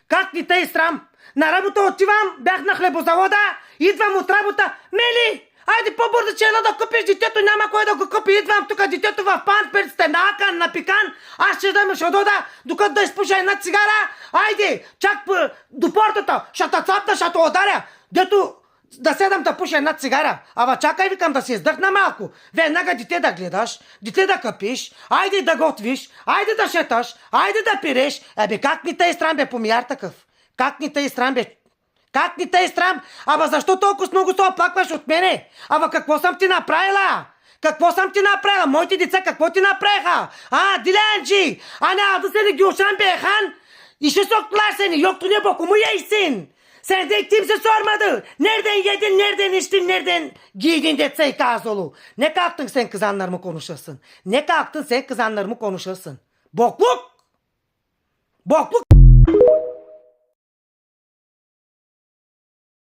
Как ни те изсрам? На работа отивам, бях на хлебозавода, идвам от работа. Мели, айде по-бързо, че едно да купиш детето, няма кой да го купи. Идвам тук детето в памперсите, накан, напикан. Аз ще да ме шадода, докато да изпуша една цигара. Айде, чак до портата, ще те цапна, ще те ударя. Дето да седам да пуша една цигара. Ава чакай, викам, да се издъхна малко. Веднага дете да гледаш, дете да къпиш, айде да готвиш, айде да шеташ, айде да пиреш. Ебе, как ни те изсрам, бе, помияр такъв? Как ни те изсрам, бе? Как ни те изсрам? Ама защо толкова много се оплакваш от мене? Ама какво съм ти направила? Какво съм ти направила? Моите деца какво ти направиха? Диленджи! Няма да се не ги ушам, бе, хан? И ще се окласени, yoktu ne bokumu yiysin. Sen de kimse sormadı. Nereden yedin, nereden içtin, nereden giydin de Seykaz oğlu. Ne kalktın sen kızanlarımı konuşursın? Ne kalktın sen kızanlarımı konuşursın? Bokluk! Bokluk!